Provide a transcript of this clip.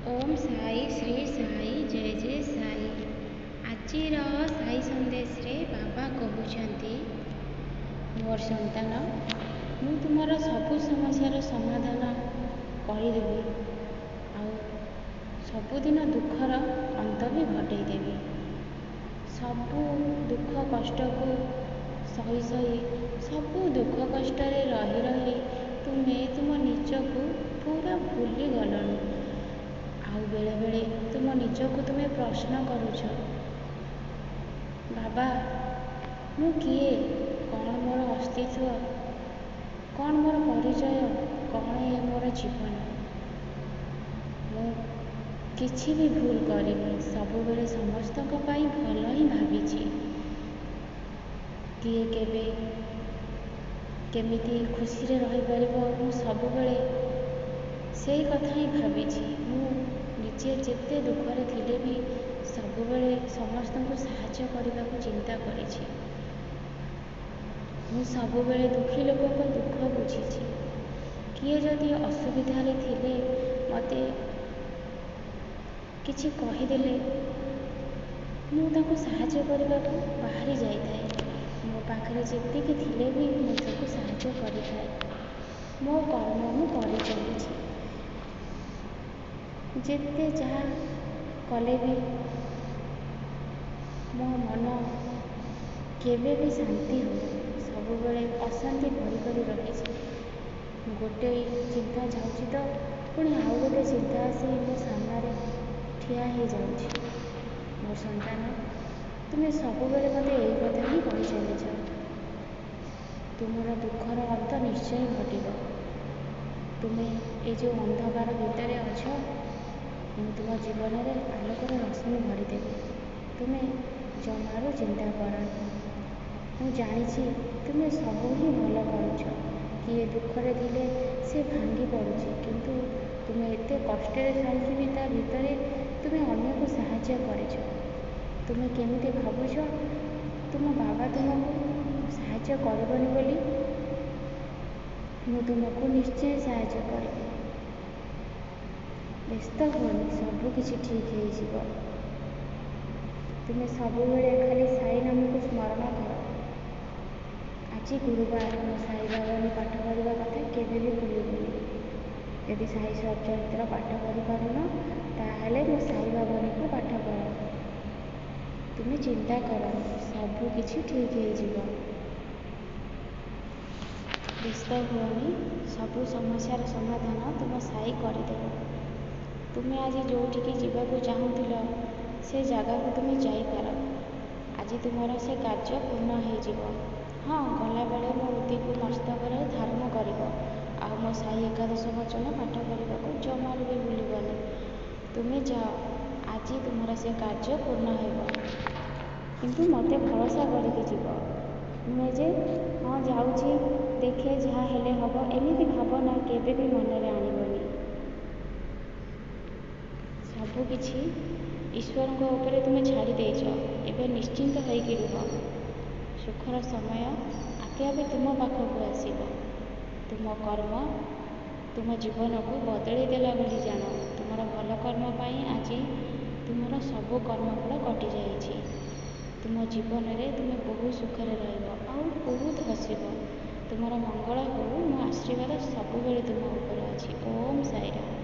ओम साई श्री साई जय जय साई। आजिर साई संदेश रे बाबा कहते मोर संतान मु तुमर सबु समस्यार समाधान करदेवी आउ सबुदिन दुखर अंत भी घटेदेवी। सबु दुख कष्ट को सही सही सबु दुख कष्ट रही रही तुम्हें तुम निजको पूरा भूली गलनी। आउ बेले बेले तुम निजको तुम्हें प्रश्न करुछ, बाबा मु किए, कौन मोर अस्तित्व, कौन मोर परिचय, कौन ये मोर जीवन। मु किछि भी भूल करिनी, सबु बेले समस्तक पाई भल ही भाविछि। किए केबे केमिति खुशी रे रही परिबो मु सबु बेले सेई कथा ही भाविछि। मु निजे जेते दुखरे थिले भी सबु बेले समस्त को साहाय्य करने को चिंता करिछि। मु सबु बेले दुखी लोक को दुख बुझिछि। किए जदि असुविधा रे थिले मते किछि कहिदेले मु ताको साहाय्य करने को बाहरी जाइए। मो पाखरे जेतिकी थिले भी मु ताको साहाय्य करिଥାଏ। मो कर्म मु करि चलिछि। जेते जहाँ कले भी मो मन केवे भी शांति हो, सबु बेले अशांति भरी करी रही। गोटे चिंता जाऊँगी तो पुणी आउ गोटे चिंता आसी मो सामने ठिया हो जाऊँगी। मोर संतान तुम्हें सबु बेले मते यही कथा ही कही चलीछ। तुमर दुखर अंत निश्चय घटिब। तुम्हें ये जो अंधकार भितर अछ मु तुम जीवन में आलोकर रश्मि भरीदेवी। तुम्हें जमारू चिंता करनी। मु जानी तुम्हें सब ही भल करुछ। किए दुखरे थिले से भांगी पड़ुछि, किंतु तुम्हें एते कष्ट थाई भी ता भितर तुम्हें अन्य को साहाय्य करिछ। तुम्हें केमिति भावुछ तुम बाबा तुमको साहाय्य करबनी बोली, मु तुमको निश्चय साहाय्य करिबि। व्यस्त हुअनि, सबु किछि ठीक हो जिवो। तुम्हें सबु बेले खाली साई नाम को स्मरण कर। आज गुरुवार मो साई बाबा पाठ करने कथा केवे भी भूलुनी। यदि साई सच्चरित्र पाठ कर पारुन ताहले मो साई बाबा को पाठ कर। तुम्हें चिंता कर, सबु किछि ठीक हो जिवो। व्यस्त हुअनि, सबु समस्यार समाधान तुम साई करदेव। तुम्हें आज जोठिकी जीवाकू चाहूल से जगह को तुम्हें जापर। आज तुमर से कार्य पूर्ण हो। हाँ, गला बेले मो उदी को मस्तक धारण कर मो साई एकादश वचन पाठ करने को जमार भी भूलबनी। तुम्हें जाओ, आज तुमर से कार्य पूर्ण हो। किंतु मते भरोसा करके जीव। नुहे जे हाँ जाऊँगी देखे जहाँ हेले हम एमती भावना केवे भी मन में आणबनी। सबकि ईश्वर उपरे तुम्हें छाड़ी देच। एबे निश्चिंत होइकी रुह। सुखर समय आपे आपे तुम पाखक आसीब। तुम कर्म तुम जीवन को बदली देला बोली जान। तुमर भल कर्म पाई आज तुमर सब कर्मफल कटि जाइछि। तुम जीवन में तुम्हें बहुत सुखरे रहिब आउ बहुत हसिब। तुमर मंगल हो, मो आशीर्वाद सबुबेले तुम ऊपर अछि। ओम साईराम।